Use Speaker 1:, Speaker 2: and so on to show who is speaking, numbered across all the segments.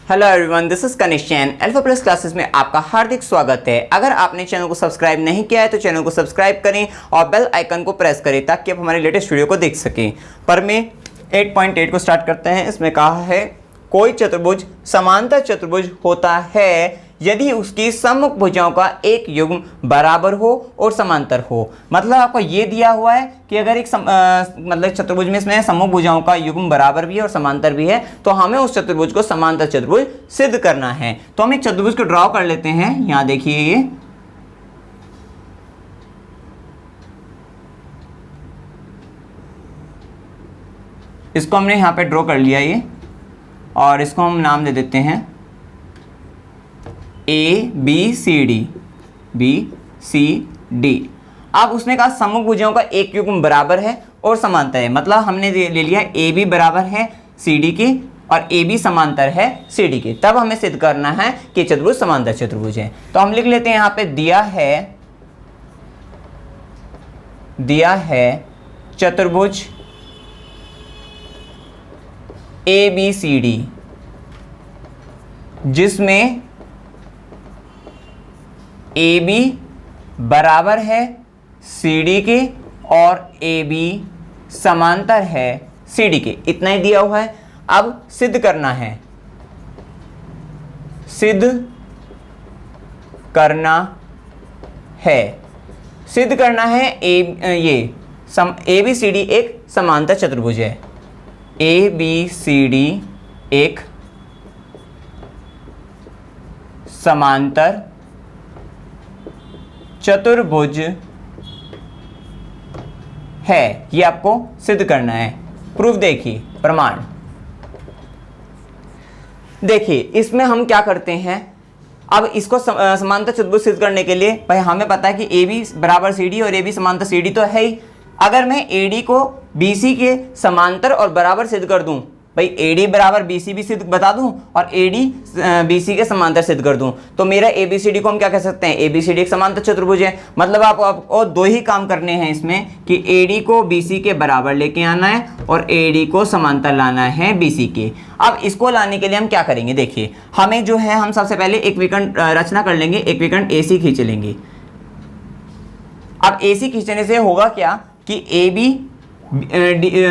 Speaker 1: Hello everyone, this is Kanishk Jain. Alpha Plus Classes में आपका हार्दिक स्वागत है। अगर आपने चैनल को सब्सक्राइब नहीं किया है तो चैनल को सब्सक्राइब करें और बेल आइकन को प्रेस करें ताकि आप हमारे लेटेस्ट वीडियो को देख सकें। पर में 8.8 को स्टार्ट करते हैं। इसमें कहा है कोई चतुर्भुज समांतर चतुर्भुज होता है यदि उसकी सम्मुख भुजाओं का एक युग्म बराबर हो और समांतर हो। मतलब आपको ये दिया हुआ है कि अगर एक मतलब चतुर्भुज में इसमें सम्मुख भुजाओं का युग्म बराबर भी है और समांतर भी है तो हमें उस चतुर्भुज को समांतर चतुर्भुज सिद्ध करना है। तो हम एक चतुर्भुज को ड्रॉ कर लेते हैं। यहां देखिए ये इसको हमने यहां पे ड्रॉ कर लिया ये, और इसको हम नाम दे देते हैं ABCD। अब उसने कहा सम्मुख भुजाओं का एक युग्म बराबर है और समांतर है। मतलब हमने ले लिया AB बराबर है CD के और AB समांतर है CD के। तब हमें सिद्ध करना है कि चतुर्भुज समांतर चतुर्भुज है। तो हम लिख लेते हैं यहां पे दिया है चतुर्भुज ABCD जिसमें AB बराबर है CD के और AB समांतर है CD के। इतना ही दिया हुआ है। अब सिद्ध करना है ये ABCD एक समांतर चतुर्भुज है। ABCD एक समांतर चतुर्भुज है। ये आपको सिद्ध करना है। प्रूफ देखिए, प्रमाण देखिए। इसमें हम क्या करते हैं, अब इसको समांतर चतुर्भुज सिद्ध करने के लिए भाई हमें पता है कि AB बराबर CD और AB समांतर CD तो है ही। अगर मैं AD को BC के समांतर और बराबर सिद्ध कर दूं, भाई AD बराबर BC भी सिद्ध बता दूं और AD BC के समांतर सिद्ध कर दूं, तो मेरा ABCD को हम क्या कह सकते हैं, ABCD एक समांतर चतुर्भुज है। मतलब आपको दो ही काम करने हैं इसमें कि AD को BC के बराबर लेके आना है और AD को समांतर लाना है BC के। अब इसको लाने के लिए हम क्या करेंगे, देखिए हमें जो है, हम सबसे पहले एक विकर्ण रचना कर लेंगे, एक विकर्ण AC खींच लेंगे। अब AC खींचने से होगा क्या कि AB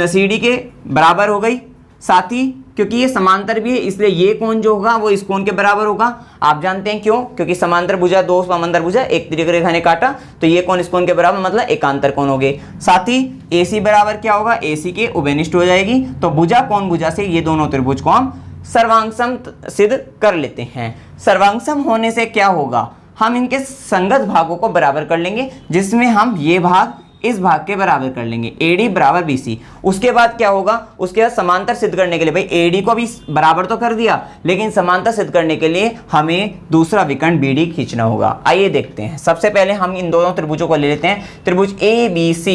Speaker 1: CD के बराबर हो गई, साथ ही क्योंकि ये समांतर भी है इसलिए ये कोण जो होगा वो इस कोण के बराबर होगा। आप जानते हैं क्यों, क्योंकि समांतर भुजा दो समांतर भुजा एक तिर्यक रेखा ने काटा तो ये कोण इस कोण के बराबर, मतलब एकांतर कोण हो गए। साथ ही AC बराबर क्या होगा, AC के उभयनिष्ठ हो जाएगी। तो भुजा कोण भुजा से ये दोनों त्रिभुज को हम सर्वांगसम सिद्ध कर लेते हैं। सर्वांगसम होने से क्या होगा, हम इनके संगत भागों को बराबर कर लेंगे, जिसमें हम ये भाग इस भाग के बराबर कर लेंगे, AD बराबर BC। उसके बाद क्या होगा, उसके बाद समांतर सिद्ध करने के लिए, भाई AD को भी बराबर तो कर दिया लेकिन समांतर सिद्ध करने के लिए हमें दूसरा विकर्ण BD खींचना होगा। आइए देखते हैं। सबसे पहले हम इन दोनों त्रिभुजों को ले लेते हैं। त्रिभुज ABC,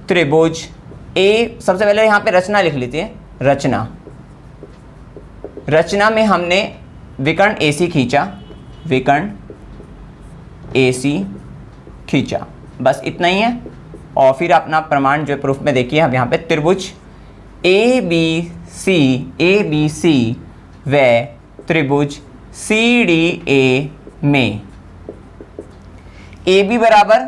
Speaker 1: त्रिभुज A। सबसे पहले यहाँ पे रचना लिख लेते हैं। रचना में हमने विकर्ण AC खींचा, विकर्ण AC खींचा, बस इतना ही है। और फिर अपना प्रमाण जो प्रूफ में देखिए, हम यहाँ पे त्रिभुज ABC व त्रिभुज CDA में AB बराबर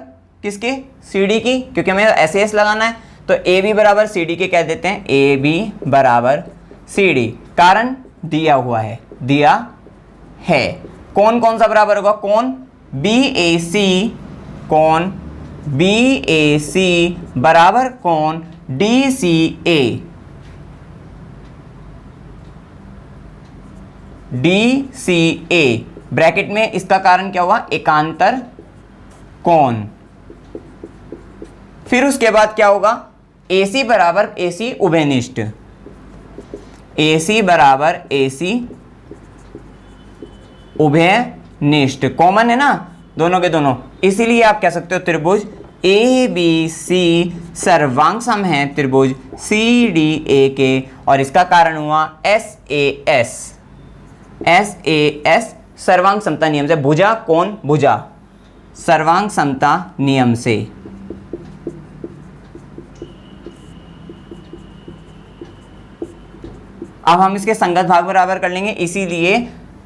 Speaker 1: किसके, CD की, क्योंकि हमें SAS लगाना है तो AB बराबर CD के कह देते हैं। AB बराबर CD, कारण दिया हुआ है, दिया है। कौन कौन सा बराबर होगा, कौन BAC बराबर कौन DCA। ब्रैकेट में इसका कारण क्या हुआ, एकांतर कोण। फिर उसके बाद क्या होगा, AC बराबर AC उभयनिष्ठ, AC बराबर AC उभयनिष्ठ, कॉमन है ना दोनों के दोनों, इसीलिए आप कह सकते हो त्रिभुज ABC सर्वांगसम है त्रिभुज CDA के, और इसका कारण हुआ SAS सर्वांग समता नियम से। भुजा कोण भुजा सर्वांग समता नियम से। अब हम इसके संगत भाग बराबर कर लेंगे, इसीलिए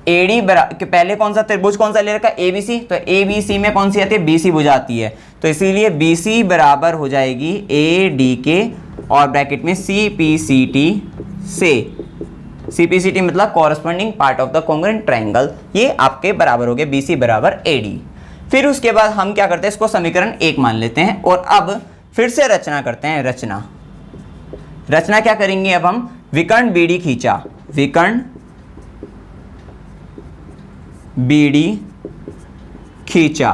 Speaker 1: एडी के पहले कौन सा त्रिभुज कौन सा ले रखा है, एबीसी, तो एबीसी में कौन सी आती है, बीसी भुजा आती है, तो इसीलिए बीसी बराबर हो जाएगी एडी के और ब्रैकेट में सीपीसीटी से, सीपीसीटी मतलब corresponding part of the congruent triangle, ये आपके बराबर हो गए बीसी बराबर एडी। फिर उसके बाद हम क्या करते हैं, इसको समीकरण 1 मान लेते हैं और अब फिर से रचना करते हैं। रचना क्या करेंगे, अब हम विकर्ण बीडी खींचा, विकर्ण बीडी खींचा।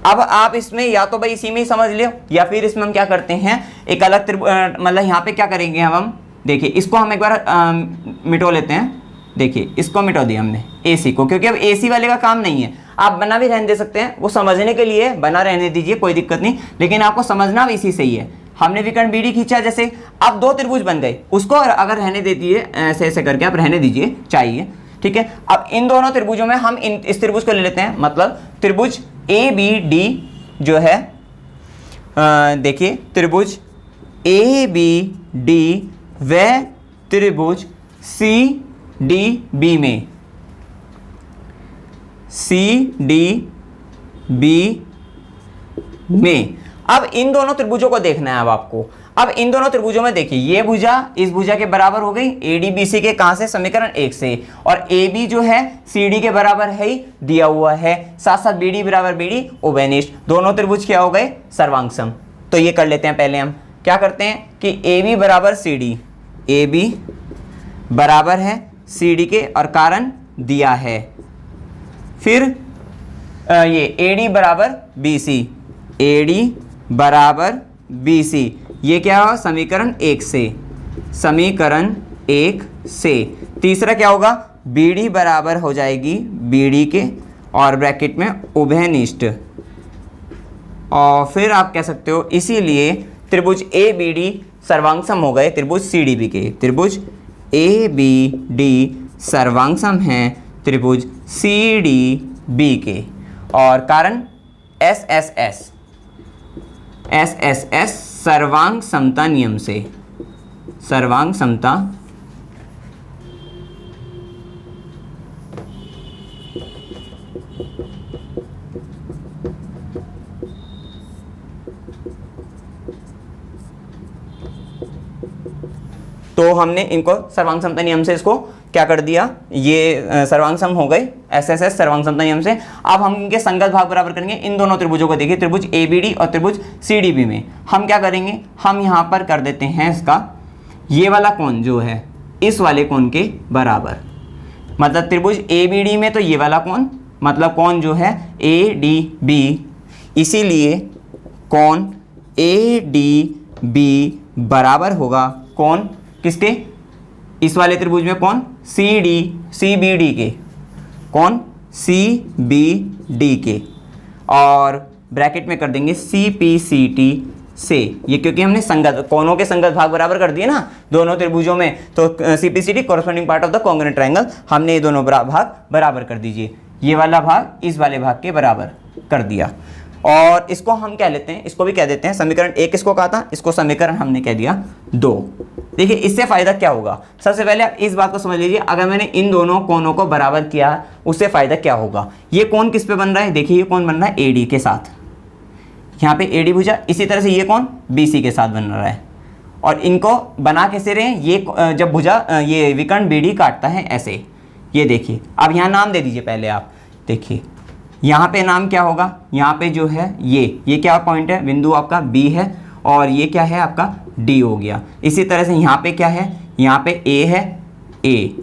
Speaker 1: अब आप इसमें या तो भाई इसी में ही समझ लो या फिर इसमें हम क्या करते हैं, एक अलग मतलब यहाँ पे क्या करेंगे हम देखिए, इसको हम एक बार मिटो लेते हैं। देखिए इसको मिटा दिया हमने एसी को, क्योंकि अब एसी वाले का काम नहीं है, आप बना भी रहने दे सकते हैं, वो समझने के लिए बना रहने दीजिए, कोई दिक्कत नहीं, लेकिन आपको समझना भी इसी सही है। हमने विकर्ण बीडी खींचा, जैसे अब 2 त्रिभुज बन गए, उसको अगर रहने दे दीजिए ऐसे ऐसे करके आप रहने दीजिए चाहिए, ठीक है। अब इन दोनों त्रिभुजों में हम इस त्रिभुज को ले लेते हैं, मतलब त्रिभुज ए बी डी जो है, देखिए त्रिभुज ए बी डी व त्रिभुज सी डी बी में, सी डी बी में, अब इन दोनों त्रिभुजों को देखना है। अब आपको अब इन दोनों त्रिभुजों में देखिए, ये भुजा इस भुजा के बराबर हो गई, एडी बीसी के कहां से, समीकरण 1 से, और ए बी जो है सीडी के बराबर है ही दिया हुआ है, साथ साथ बीडी बराबर बीडी उभयनिष्ठ, दोनों त्रिभुज क्या हो गए, सर्वांग। तो ये कर लेते हैं। पहले हम क्या करते हैं कि ए बी बराबर सी डी, ए बी बराबर है सी डी के और कारण दिया है, फिर ये ए डी बराबर बी सी, ए डी बराबर बी सी, ये क्या हुआ, समीकरण 1 से, समीकरण 1 से। तीसरा क्या होगा, बी डी बराबर हो जाएगी बी डी के और ब्रैकेट में उभयनिष्ठ, और फिर आप कह सकते हो इसीलिए त्रिभुज ए बी डी सर्वांग सम हो गए त्रिभुज सी डी बी के, त्रिभुज ए बी डी सर्वांग सम हैं त्रिभुज सी डी बी के, और कारण S S S, S S S सर्वांग समता नियम से, सर्वांग समता तो हमने इनको सर्वांग समता नियम से इसको क्या कर दिया, ये सर्वांग सम हो गए एस एस एस सर्वांग समता नियम से। अब हम इनके संगत भाग बराबर करेंगे। इन दोनों त्रिभुजों को देखिए, त्रिभुज ए बी डी और त्रिभुज सी डी बी में हम क्या करेंगे, हम यहाँ पर कर देते हैं इसका ये वाला कोण जो है इस वाले कोण के बराबर, मतलब त्रिभुज ए बी डी में तो ये वाला कोण, मतलब कोण जो है ए डी बी, इसीलिए कोण ए डी बी बराबर होगा कोण किसके, इस वाले त्रिभुज में कौन, सी बी डी के, कौन सी बी डी के, और ब्रैकेट में कर देंगे सी पी सी टी से, ये क्योंकि हमने संगत कोणों के संगत भाग बराबर कर दिए ना दोनों त्रिभुजों में, तो C P C T corresponding part of the congruent triangle, हमने ये दोनों भाग बराबर कर दीजिए, ये वाला भाग इस वाले भाग के बराबर कर दिया। और इसको हम कह लेते हैं, इसको भी कह देते हैं समीकरण 1, इसको कहा था, इसको समीकरण हमने कह दिया 2। देखिए इससे फायदा क्या होगा, सबसे पहले आप इस बात को समझ लीजिए, अगर मैंने इन दोनों कोणों को बराबर किया उससे फायदा क्या होगा। ये कोण किस पे बन रहा है, देखिए ये कोण बन रहा है एडी के साथ, यहाँ पे एडी भुजा, इसी तरह से ये कोण बीसी के साथ बन रहा है, और इनको बना कैसे रहे, ये जब भुजा ये विकर्ण बीडी काटता है ऐसे, ये देखिए। अब यहाँ नाम दे दीजिए पहले आप, देखिए यहाँ पे नाम क्या होगा, यहाँ पे जो है ये क्या पॉइंट है, बिंदु आपका बी है, और ये क्या है आपका डी हो गया। इसी तरह से यहाँ पे क्या है, यहाँ पे ए है, ए,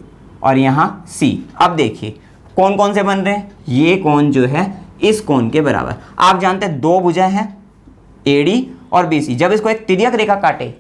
Speaker 1: और यहाँ सी। अब देखिए कौन कौन से बन रहे हैं, ये कोण जो है इस कोण के बराबर, आप जानते हैं 2 भुजा हैं एडी और बीसी, जब इसको एक तिर्यक रेखा काटे,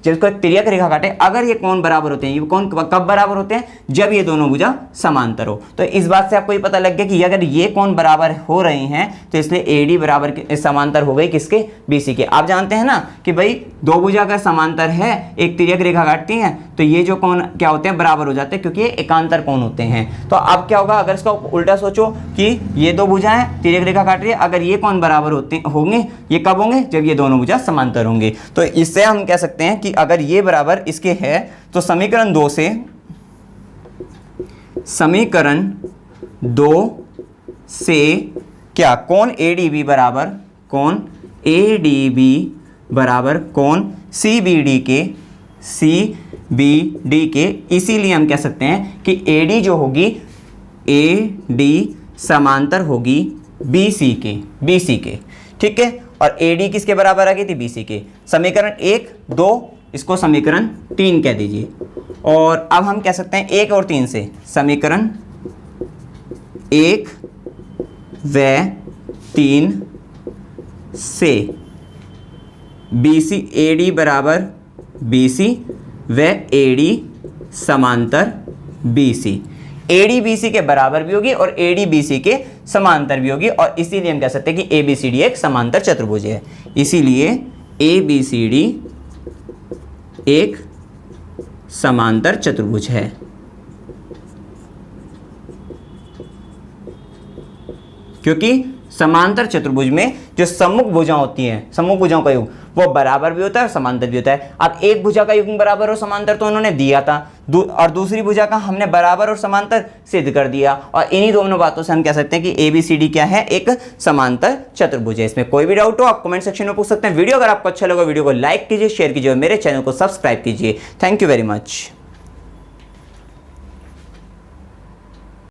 Speaker 1: जब इसको एक तिर्यक रेखा काटे, अगर ये कोण बराबर होते हैं, ये कोण कब बराबर होते हैं, जब ये दोनों भुजा समांतर हो। तो इस बात से आपको ये पता लग गया कि अगर ये कोण बराबर हो रहे हैं तो इसलिए एडी बराबर समांतर हो गई किसके, बीसी के। आप जानते हैं ना कि भाई 2 भुजा अगर समांतर है, एक तिर्यक रेखा काटती हैं, तो ये जो कोण क्या होते हैं, बराबर हो जाते हैं, क्योंकि ये एकांतर कोण होते हैं। तो अब क्या होगा, अगर इसका उल्टा सोचो कि ये 2 भुजाएं तिर्यक रेखा काट रही है, अगर ये कोण बराबर होंगे, ये कब होंगे, जब ये दोनों भुजा समांतर होंगे। तो इससे हम कह सकते हैं कि कि अगर ये बराबर इसके है तो समीकरण 2 से क्या कोण ADB बराबर कोण CBD के, इसीलिए हम कह सकते हैं कि AD जो होगी, AD समांतर होगी BC के, ठीक है। और AD किसके बराबर आ गई थी? BC के। समीकरण 1, 2 इसको समीकरण 3 कह दीजिए। और अब हम कह सकते हैं 1 और 3 से, समीकरण 1 व 3 से BC AD बराबर BC व AD समांतर BC। AD BC के बराबर भी होगी और AD BC के समांतर भी होगी, और इसीलिए हम कह सकते हैं कि ABCD एक समांतर चतुर्भुज है। इसीलिए ABCD एक समांतर चतुर्भुज है। क्योंकि समांतर चतुर्भुज में जो सम्मुख भुजा होती हैं, सम्मुख भुजाओं का योग वो बराबर भी होता है और समांतर भी होता है। अब एक भुजा का युग्म बराबर और समांतर तो उन्होंने दिया था, और दूसरी भुजा का हमने बराबर और समांतर सिद्ध कर दिया, और इन्हीं दोनों बातों से हम कह सकते हैं कि ABCD क्या है? एक समांतर चतुर्भुज है। इसमें कोई भी डाउट हो आप कमेंट सेक्शन में पूछ सकते हैं। वीडियो अगर आपको अच्छा लगा वीडियो को लाइक कीजिए, शेयर कीजिए और मेरे चैनल को सब्सक्राइब कीजिए। Thank you very much.